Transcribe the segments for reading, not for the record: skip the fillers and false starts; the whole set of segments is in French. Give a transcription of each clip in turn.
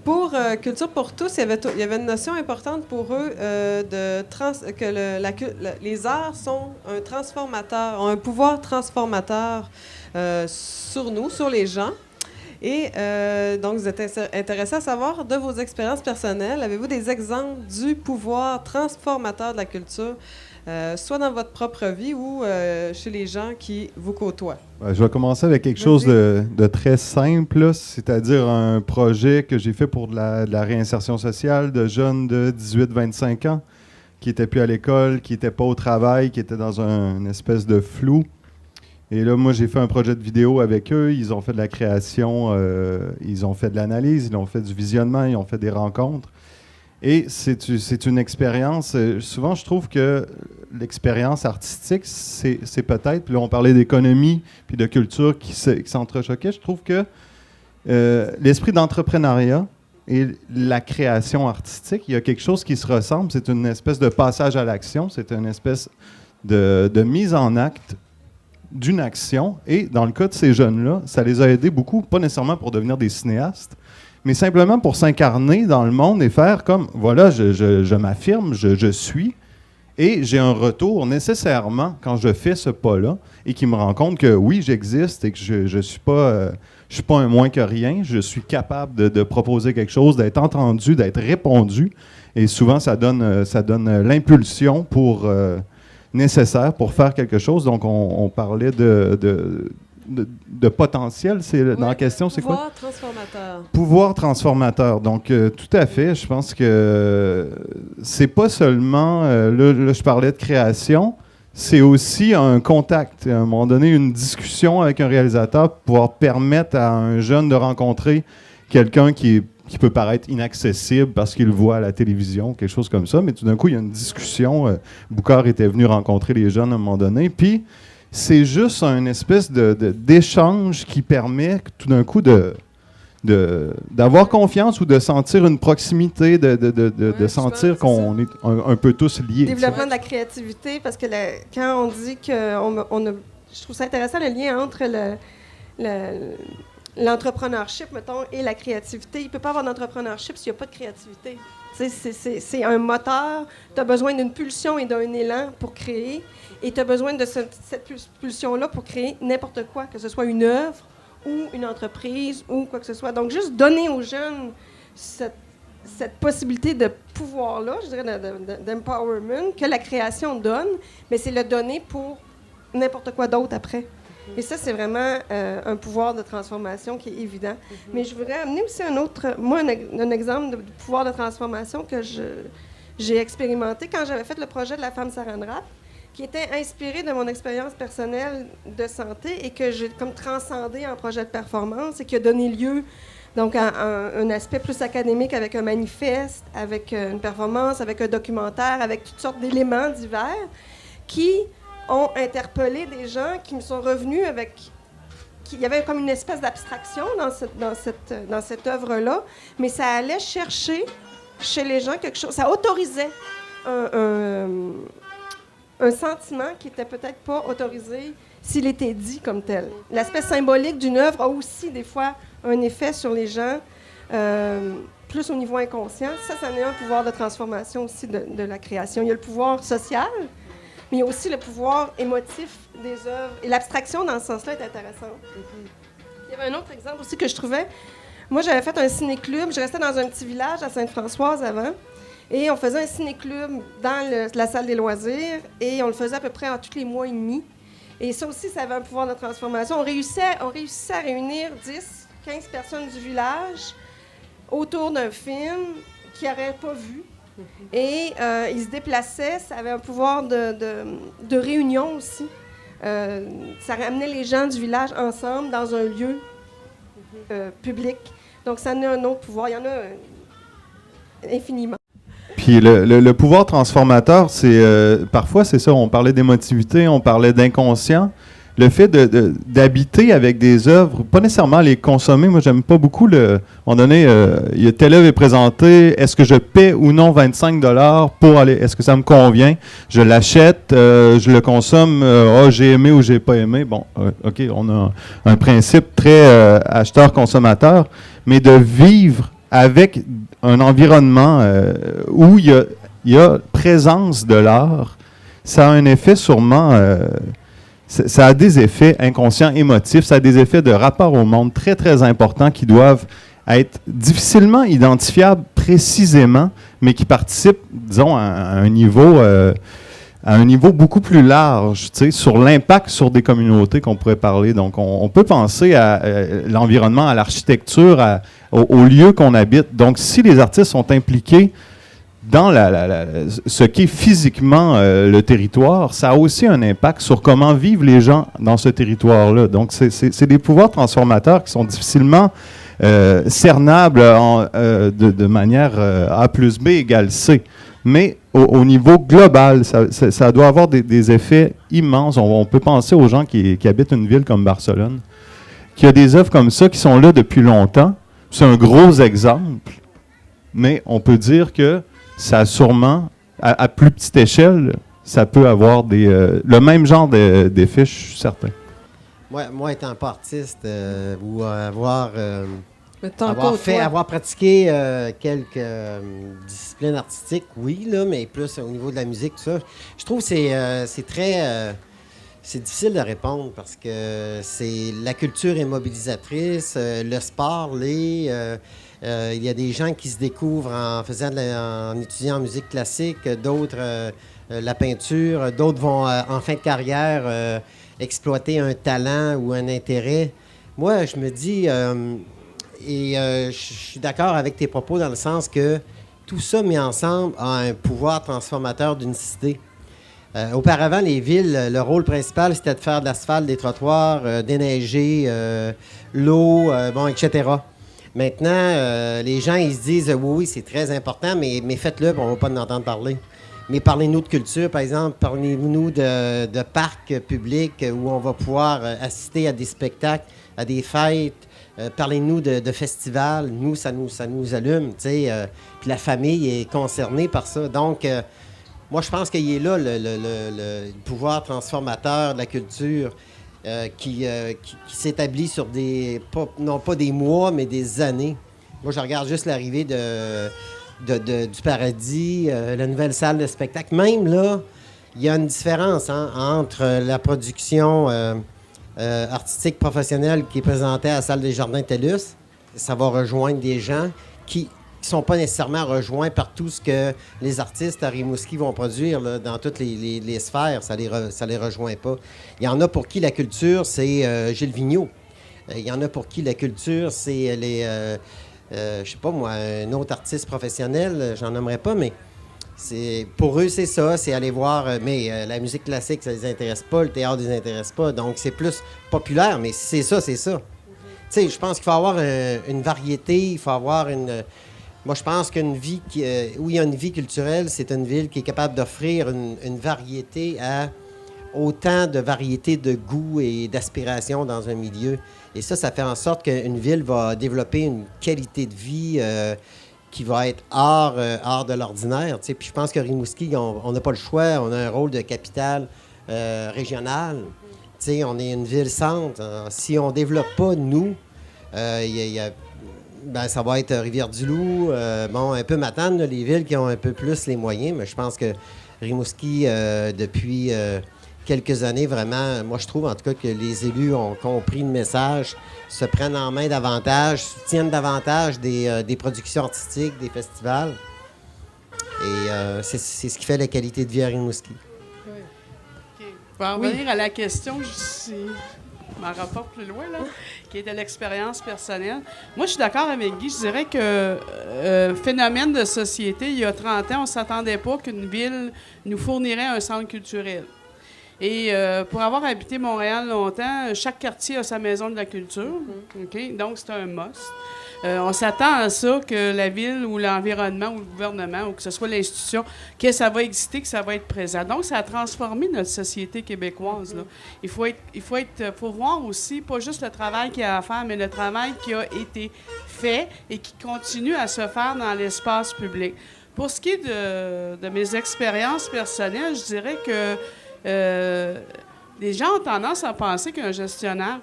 Pour Culture pour tous, il y avait une notion importante pour eux les arts sont un transformateur, ont un pouvoir transformateur sur nous, sur les gens. Et donc, vous êtes intéressé à savoir de vos expériences personnelles. Avez-vous des exemples du pouvoir transformateur de la culture, soit dans votre propre vie ou chez les gens qui vous côtoient? Je vais commencer avec quelque chose de très simple, là, c'est-à-dire un projet que j'ai fait pour de la réinsertion sociale de jeunes de 18-25 ans qui n'étaient plus à l'école, qui n'étaient pas au travail, qui étaient dans une espèce de flou. Et là, moi, j'ai fait un projet de vidéo avec eux. Ils ont fait de la création, ils ont fait de l'analyse, ils ont fait du visionnement, ils ont fait des rencontres. Et c'est une expérience. Souvent, je trouve que l'expérience artistique, c'est peut-être, puis là, on parlait d'économie puis de culture qui s'entrechoquaient. Je trouve que l'esprit d'entrepreneuriat et la création artistique, il y a quelque chose qui se ressemble. C'est une espèce de passage à l'action. C'est une espèce de mise en acte d'une action. Et dans le cas de ces jeunes-là, ça les a aidés beaucoup, pas nécessairement pour devenir des cinéastes, mais simplement pour s'incarner dans le monde et faire comme, voilà, je m'affirme, je suis, et j'ai un retour nécessairement quand je fais ce pas-là, et qui me rend compte que oui, j'existe et que je suis pas un moins que rien, je suis capable de proposer quelque chose, d'être entendu, d'être répondu, et souvent ça donne l'impulsion nécessaire pour faire quelque chose. Donc on parlait de potentiel, dans la question, c'est quoi? Pouvoir transformateur. Pouvoir transformateur. Donc, tout à fait. Je pense que c'est pas seulement, là, je parlais de création, c'est aussi un contact. À un moment donné, une discussion avec un réalisateur pour pouvoir permettre à un jeune de rencontrer quelqu'un qui peut paraître inaccessible parce qu'il le voit à la télévision, quelque chose comme ça. Mais tout d'un coup, il y a une discussion. Boucard était venu rencontrer les jeunes à un moment donné. Puis, c'est juste une espèce d'échange qui permet tout d'un coup d'avoir confiance ou de sentir une proximité, de sentir qu'on est un peu tous liés. Développement de la créativité, parce que quand on dit que je trouve ça intéressant le lien entre l'entrepreneurship, mettons, et la créativité. Il ne peut pas avoir d'entrepreneurship s'il n'y a pas de créativité. C'est un moteur, tu as besoin d'une pulsion et d'un élan pour créer, et tu as besoin de cette pulsion-là pour créer n'importe quoi, que ce soit une œuvre ou une entreprise ou quoi que ce soit. Donc, juste donner aux jeunes cette possibilité de pouvoir-là, je dirais, d'empowerment, que la création donne, mais c'est le donner pour n'importe quoi d'autre après. Et ça, c'est vraiment un pouvoir de transformation qui est évident. Mais je voudrais amener aussi un exemple de pouvoir de transformation que j'ai expérimenté quand j'avais fait le projet de la femme Saran Wrap, qui était inspiré de mon expérience personnelle de santé et que j'ai comme transcendé en projet de performance et qui a donné lieu donc à un aspect plus académique avec un manifeste, avec une performance, avec un documentaire, avec toutes sortes d'éléments divers qui ont interpellé des gens qui me sont revenus il y avait comme une espèce d'abstraction dans cette œuvre-là, mais ça allait chercher chez les gens quelque chose, ça autorisait un sentiment qui n'était peut-être pas autorisé s'il était dit comme tel. L'aspect symbolique d'une œuvre a aussi des fois un effet sur les gens, plus au niveau inconscient. Ça en est un pouvoir de transformation aussi de la création. Il y a le pouvoir social, mais il y a aussi le pouvoir émotif des œuvres. Et l'abstraction, dans ce sens-là, est intéressante. Il y avait un autre exemple aussi que je trouvais. Moi, j'avais fait un ciné-club. Je restais dans un petit village à Sainte-Françoise avant. Et on faisait un ciné-club dans la salle des loisirs. Et on le faisait à peu près en tous les mois et demi. Et ça aussi, ça avait un pouvoir de transformation. On réussissait à réunir 10, 15 personnes du village autour d'un film qu'ils n'auraient pas vu. Et ils se déplaçaient, ça avait un pouvoir de réunion aussi. Ça ramenait les gens du village ensemble dans un lieu public. Donc, ça en a un autre pouvoir. Il y en a infiniment. Puis le pouvoir transformateur, parfois, c'est ça. On parlait d'émotivité, on parlait d'inconscient. Le fait d'habiter avec des œuvres, pas nécessairement les consommer. Moi, j'aime pas beaucoup à un moment donné, telle œuvre est présentée, est-ce que je paie ou non 25 $ pour aller, est-ce que ça me convient? Je l'achète, je le consomme, j'ai aimé ou j'ai pas aimé. Bon, OK, on a un principe très acheteur-consommateur, mais de vivre avec un environnement où il y a présence de l'art, ça a un effet sûrement... ça a des effets inconscients, émotifs, ça a des effets de rapport au monde très, très importants qui doivent être difficilement identifiables précisément, mais qui participent, disons, à un niveau beaucoup plus large, tu sais, sur l'impact sur des communautés qu'on pourrait parler. Donc, on peut penser à l'environnement, à l'architecture, au lieu qu'on habite. Donc, si les artistes sont impliqués dans ce qu'est physiquement le territoire, ça a aussi un impact sur comment vivent les gens dans ce territoire-là. Donc, c'est des pouvoirs transformateurs qui sont difficilement cernables de manière A plus B égale C. Mais au niveau global, ça doit avoir des effets immenses. On peut penser aux gens qui habitent une ville comme Barcelone, qui a des œuvres comme ça qui sont là depuis longtemps. C'est un gros exemple, mais on peut dire que ça a sûrement, à plus petite échelle, ça peut avoir le même genre d'effet, je suis certain. Moi étant pas artiste, ou avoir pratiqué quelques disciplines artistiques, oui, là, mais plus au niveau de la musique, tout ça, je trouve que c'est très... c'est difficile de répondre parce que la culture est mobilisatrice, le sport l'est. Il y a des gens qui se découvrent en étudiant en musique classique, d'autres la peinture, d'autres vont en fin de carrière exploiter un talent ou un intérêt. Moi, je me dis, je suis d'accord avec tes propos dans le sens que tout ça mis ensemble a un pouvoir transformateur d'une cité. Auparavant, les villes, le rôle principal, c'était de faire de l'asphalte, des trottoirs, déneiger, l'eau, etc. Maintenant, les gens, ils se disent oui, c'est très important, mais faites-le, on ne va pas en entendre parler. Mais parlez-nous de culture, par exemple, parlez-nous de parcs publics où on va pouvoir assister à des spectacles, à des fêtes. Parlez-nous de festivals. Nous, ça nous allume, tu sais. Puis la famille est concernée par ça. Donc, moi, je pense qu'il est là, le pouvoir transformateur de la culture. Qui s'établit sur non pas des mois, mais des années. Moi, je regarde juste l'arrivée du Paradis, la nouvelle salle de spectacle. Même là, il y a une différence entre la production artistique professionnelle qui est présentée à la salle des Jardins TELUS. Ça va rejoindre des gens qui ne sont pas nécessairement rejoints par tout ce que les artistes à Rimouski vont produire là, dans toutes les sphères. Ça les rejoint pas. Il y en a pour qui la culture, c'est Gilles Vigneault. Il y en a pour qui la culture, c'est je sais pas moi, un autre artiste professionnel, j'en nommerai pas, mais pour eux, c'est ça, c'est aller voir. Mais la musique classique, ça les intéresse pas, le théâtre les intéresse pas. Donc, c'est plus populaire, mais c'est ça, c'est ça. Tu sais, je pense qu'il faut avoir une variété, il faut avoir une... Moi, je pense qu'une vie où il y a une vie culturelle, c'est une ville qui est capable d'offrir une variété à autant de variétés de goûts et d'aspirations dans un milieu. Et ça fait en sorte qu'une ville va développer une qualité de vie qui va être hors de l'ordinaire. Tu sais. Puis je pense que Rimouski, on n'a pas le choix. On a un rôle de capitale régionale. Tu sais, on est une ville-centre. Si on ne développe pas, nous, ça va être Rivière-du-Loup, un peu Matane, les villes qui ont un peu plus les moyens, mais je pense que Rimouski, depuis quelques années, vraiment, moi je trouve en tout cas que les élus ont compris le message, se prennent en main davantage, soutiennent davantage des productions artistiques, des festivals. Et c'est ce qui fait la qualité de vie à Rimouski. Oui. Okay. Pour en revenir à la question, je m'en rapporte plus loin, là, qui est de l'expérience personnelle. Moi, je suis d'accord avec Guy. Je dirais que phénomène de société, il y a 30 ans, on ne s'attendait pas qu'une ville nous fournirait un centre culturel. Et pour avoir habité Montréal longtemps, chaque quartier a sa maison de la culture. Okay? Donc, c'est un must. On s'attend à ça, que la ville ou l'environnement ou le gouvernement ou que ce soit l'institution, que ça va exister, que ça va être présent. Donc, ça a transformé notre société québécoise. Là. Il faut voir aussi, pas juste le travail qu'il y a à faire, mais le travail qui a été fait et qui continue à se faire dans l'espace public. Pour ce qui est de mes expériences personnelles, je dirais que les gens ont tendance à penser qu'un gestionnaire,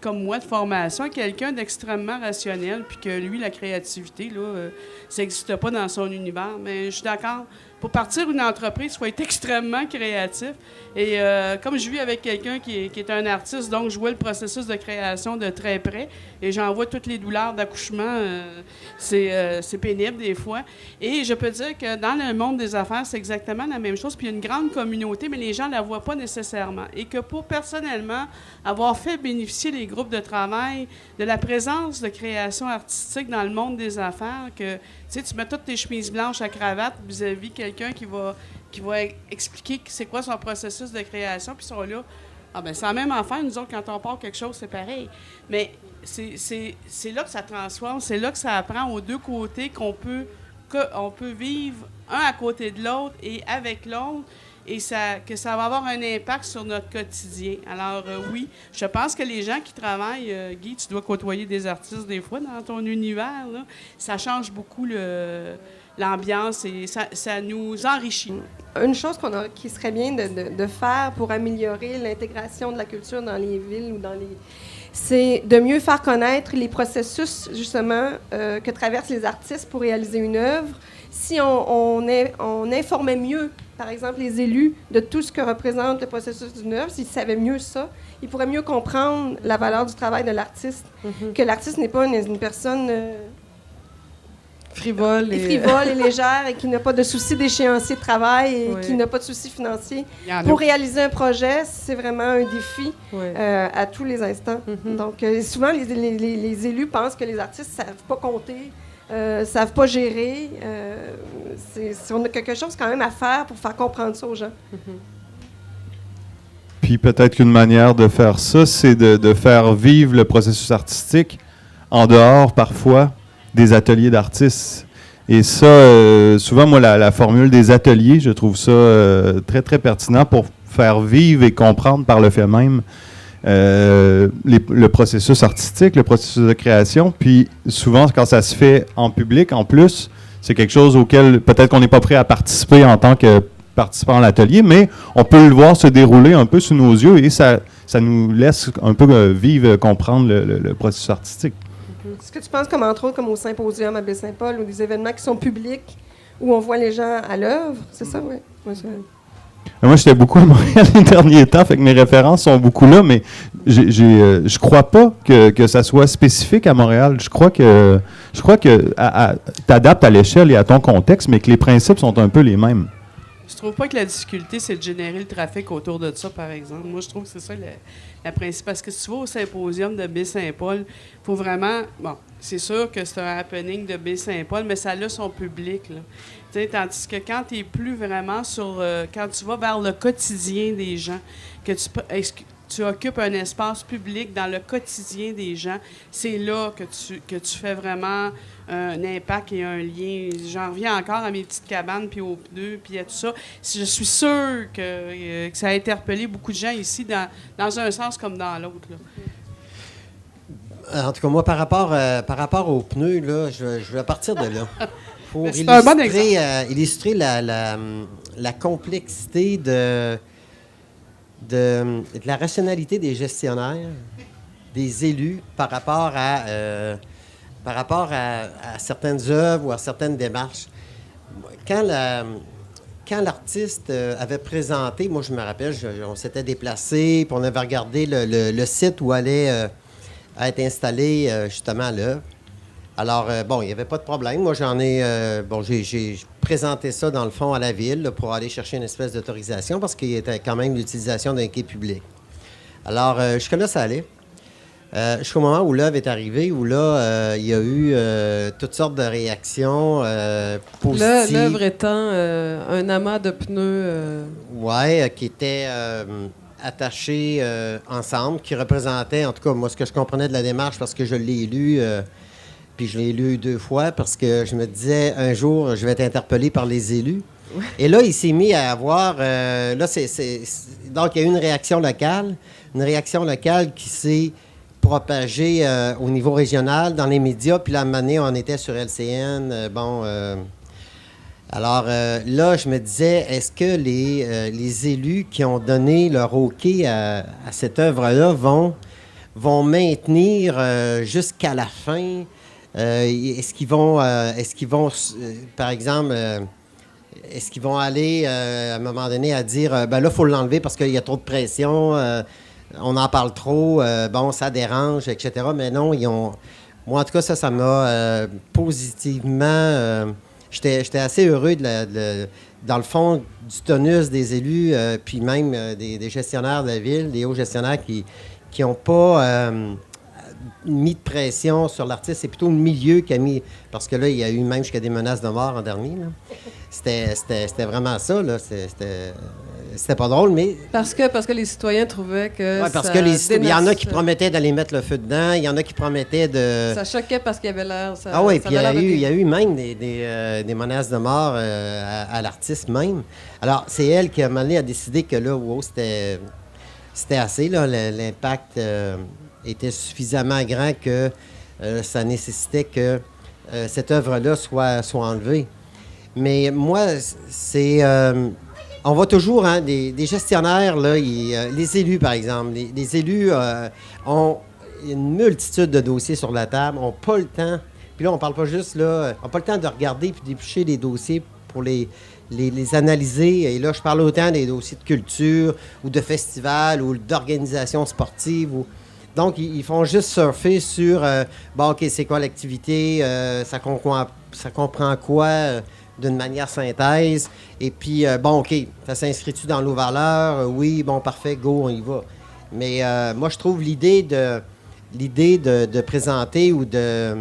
comme moi de formation, quelqu'un d'extrêmement rationnel, puis que lui, la créativité, là, ça n'existe pas dans son univers. Mais je suis d'accord. Pour partir une entreprise, il faut être extrêmement créatif. Et comme je vis avec quelqu'un qui est un artiste, donc je vois le processus de création de très près et j'en vois toutes les douleurs d'accouchement. C'est pénible des fois. Et je peux dire que dans le monde des affaires, c'est exactement la même chose. Puis il y a une grande communauté, mais les gens ne la voient pas nécessairement. Et que pour personnellement avoir fait bénéficier les groupes de travail de la présence de création artistique dans le monde des affaires, que tu mets toutes tes chemises blanches à cravate vis-à-vis quelqu'un qui va expliquer c'est quoi son processus de création, puis ils sont là. Ah ben c'est la même affaire, nous autres, quand on part quelque chose, c'est pareil. Mais c'est là que ça transforme, c'est là que ça apprend aux deux côtés qu'on peut vivre un à côté de l'autre et avec l'autre, et que ça va avoir un impact sur notre quotidien. Alors oui, je pense que les gens qui travaillent, Guy, tu dois côtoyer des artistes des fois dans ton univers, là, ça change beaucoup l'ambiance et ça nous enrichit. Une chose qui serait bien de faire pour améliorer l'intégration de la culture dans les villes ou c'est de mieux faire connaître les processus, justement, que traversent les artistes pour réaliser une œuvre. Si on informait mieux, par exemple, les élus de tout ce que représente le processus d'une œuvre, s'ils savaient mieux ça, ils pourraient mieux comprendre la valeur du travail de l'artiste. Que l'artiste n'est pas une personne frivole et légère et qui n'a pas de souci d'échéancier de travail et qui n'a pas de souci financier. Pour réaliser un projet, c'est vraiment un défi à tous les instants. Donc, souvent, les élus pensent que les artistes ne savent pas compter, ne savent pas gérer. On a quelque chose quand même à faire pour faire comprendre ça aux gens. Puis peut-être qu'une manière de faire ça, c'est de faire vivre le processus artistique en dehors, parfois, des ateliers d'artistes. Et ça, souvent, moi, la formule des ateliers, je trouve ça très, très pertinent pour faire vivre et comprendre par le fait même le processus artistique, le processus de création. Puis souvent, quand ça se fait en public, en plus, c'est quelque chose auquel peut-être qu'on n'est pas prêt à participer en tant que participant à l'atelier, mais on peut le voir se dérouler un peu sous nos yeux et ça nous laisse un peu vivre, comprendre le processus artistique. Est-ce que tu penses, entre autres, comme au Symposium à Baie-Saint-Paul, ou des événements qui sont publics, où on voit les gens à l'œuvre? C'est ça, oui? Moi, j'étais beaucoup à Montréal les derniers temps, fait que mes références sont beaucoup là, mais je crois pas que ça soit spécifique à Montréal. Je crois que tu adaptes à l'échelle et à ton contexte, mais que les principes sont un peu les mêmes. Je trouve pas que la difficulté, c'est de générer le trafic autour de ça, par exemple. Moi, je trouve que c'est ça la principe. Parce que si tu vas au Symposium de Baie-Saint-Paul, il faut vraiment... Bon, c'est sûr que c'est un happening de Baie-Saint-Paul, mais ça a son public, là. Tandis que quand tu n'es plus vraiment sur... quand tu vas vers le quotidien des gens, que tu occupes un espace public dans le quotidien des gens, c'est là que tu fais vraiment un impact et un lien. J'en reviens encore à mes petites cabanes, puis aux pneus, puis à tout ça. Je suis sûre que ça a interpellé beaucoup de gens ici, dans un sens comme dans l'autre. En tout cas, moi, par rapport aux pneus, là, je vais partir de là. Pour illustrer la complexité de la rationalité des gestionnaires, des élus par rapport à certaines œuvres ou à certaines démarches. Quand l'artiste avait présenté, moi je me rappelle, on s'était déplacé, puis on avait regardé le site où allait être installé justement l'œuvre. Alors, il n'y avait pas de problème. Moi, j'ai présenté ça, dans le fond, à la ville là, pour aller chercher une espèce d'autorisation parce qu'il y était quand même l'utilisation d'un quai public. Alors, jusque-là, ça allait. Jusqu'au moment où l'œuvre est arrivée, où là, il y a eu toutes sortes de réactions positives. L'œuvre étant un amas de pneus... qui étaient attachés ensemble, qui représentaient, en tout cas, moi, ce que je comprenais de la démarche, parce que je l'ai lu... Puis je l'ai lu 2 fois parce que je me disais, un jour, je vais être interpellé par les élus. Ouais. Et là, il s'est mis à avoir... donc, il y a eu une réaction locale qui s'est propagée au niveau régional, dans les médias. Puis là, à un moment donné, on était sur LCN. Alors là, je me disais, est-ce que les élus qui ont donné leur OK à cette œuvre-là vont maintenir jusqu'à la fin? Est-ce qu'ils vont, par exemple, est-ce qu'ils vont aller à un moment donné à dire, ben là, il faut l'enlever parce qu'il y a trop de pression, on en parle trop, bon, ça dérange, etc. Mais non, moi, en tout cas, ça m'a positivement... J'étais assez heureux dans le fond du tonus des élus, puis même des gestionnaires de la ville, des hauts gestionnaires qui n'ont pas mis de pression sur l'artiste. C'est plutôt le milieu qui a mis... Parce que là, il y a eu même jusqu'à des menaces de mort en dernier. Là. C'était vraiment ça. Là. C'était pas drôle, mais... Parce que les citoyens trouvaient que parce ça que il y en a qui promettaient d'aller mettre le feu dedans, il y en a qui promettaient de... Ça choquait parce qu'il y avait l'air... Ah oui, puis il y a eu même des menaces de mort à l'artiste même. Alors, c'est elle qui, à un moment donné, a décidé que là, wow, c'était assez. Là, l'impact était suffisamment grand que ça nécessitait que cette œuvre-là soit enlevée. Mais moi, c'est... on voit toujours des gestionnaires, là, les élus, par exemple. Les élus ont une multitude de dossiers sur la table, n'ont pas le temps. Puis là, on parle pas juste, là, on n'a pas le temps de regarder puis d'éplucher les dossiers pour les analyser. Et là, je parle autant des dossiers de culture ou de festivals ou d'organisations sportives. Donc, ils font juste surfer sur, bon, OK, c'est quoi l'activité, ça comprend quoi d'une manière synthèse. Et puis, bon, OK, ça s'inscrit-tu dans nos valeurs? Oui, bon, parfait, go, on y va. Mais moi, je trouve l'idée de présenter ou de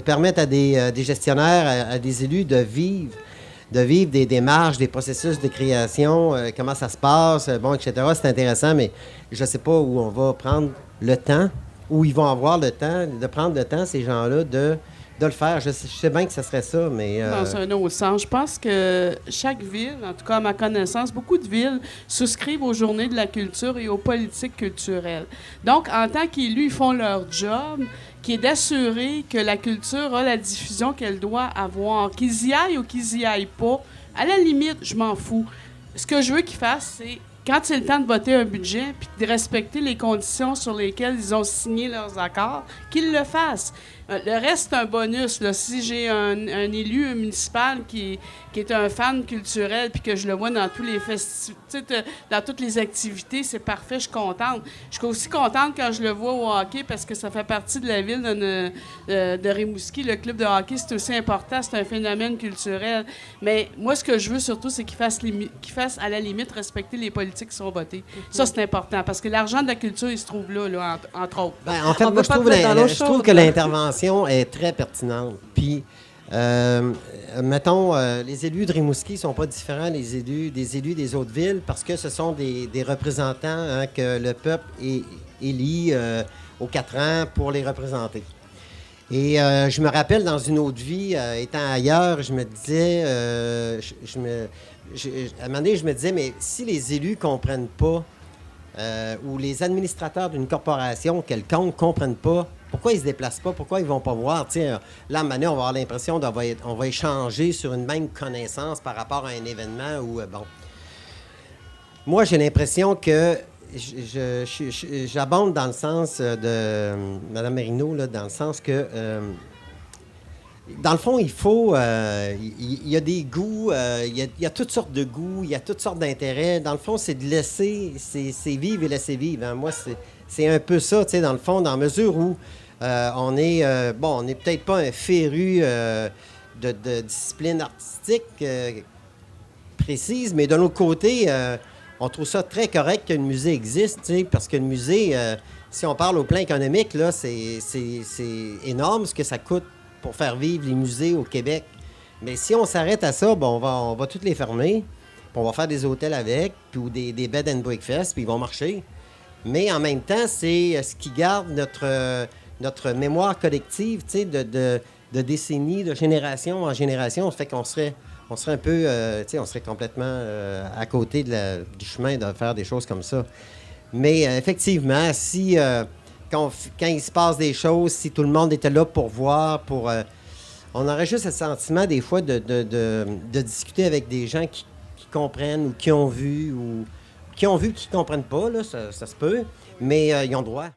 permettre à des gestionnaires, à des élus de vivre des démarches, des processus de création, comment ça se passe, bon, etc. C'est intéressant, mais je ne sais pas où on va prendre le temps, où ils vont avoir le temps, de prendre le temps, ces gens-là, de le faire. Je sais bien que ce serait ça, mais... Dans un autre sens, je pense que chaque ville, en tout cas à ma connaissance, beaucoup de villes souscrivent aux journées de la culture et aux politiques culturelles. Donc, en tant qu'élus, ils font leur job, qui est d'assurer que la culture a la diffusion qu'elle doit avoir. Qu'ils y aillent ou qu'ils y aillent pas, à la limite, je m'en fous. Ce que je veux qu'ils fassent, c'est quand c'est le temps de voter un budget puis de respecter les conditions sur lesquelles ils ont signé leurs accords, qu'ils le fassent. Le reste, c'est un bonus. Là. Si j'ai un élu municipal qui est un fan culturel puis que je le vois dans tous les dans toutes les activités, c'est parfait, je suis contente. Je suis aussi contente quand je le vois au hockey parce que ça fait partie de la ville de Rimouski. Le club de hockey, c'est aussi important, c'est un phénomène culturel. Mais moi, ce que je veux surtout, c'est qu'ils fassent à la limite respecter les politiques qui sont votées. Ça, c'est important parce que l'argent de la culture, il se trouve là entre autres. Ben, en fait, moi, je trouve que l'intervention est très pertinente. Puis, mettons, les élus de Rimouski ne sont pas différents des élus des autres villes parce que ce sont des représentants que le peuple élit aux 4 ans pour les représenter. Et je me rappelle, dans une autre vie, étant ailleurs, je me disais, à un moment donné, je me disais, mais si les élus ne comprennent pas ou les administrateurs d'une corporation quelconque ne comprennent pas, pourquoi ils ne se déplacent pas? Pourquoi ils ne vont pas voir? Tiens, là, à un moment donné, on va avoir l'impression qu'on va échanger sur une même connaissance par rapport à un événement ou, bon. Moi, j'ai l'impression que j'abonde dans le sens de Mme Marino, là, dans le sens que, dans le fond, il faut... il y a des goûts, il y a toutes sortes de goûts, il y a toutes sortes d'intérêts. Dans le fond, c'est de laisser... C'est vivre et laisser vivre. Hein. Moi, c'est un peu ça, tu sais, dans le fond, dans mesure où on n'est peut-être pas un féru de discipline artistique précise, mais de l'autre côté, on trouve ça très correct qu'une musée existe, tu sais, parce que le musée, si on parle au plan économique, là, c'est énorme ce que ça coûte pour faire vivre les musées au Québec. Mais si on s'arrête à ça, bon, on va toutes les fermer, puis on va faire des hôtels avec, puis ou des bed and breakfast, puis ils vont marcher. Mais en même temps, c'est ce qui garde notre mémoire collective, tu sais, de décennies, de génération en génération. Ça fait qu'on serait un peu, tu sais, on serait complètement à côté du chemin de faire des choses comme ça. Mais effectivement, si quand il se passe des choses, si tout le monde était là pour voir, on aurait juste le sentiment des fois de discuter avec des gens qui comprennent ou qui ont vu, ou qui ne comprennent pas, là, ça se peut, mais ils ont droit.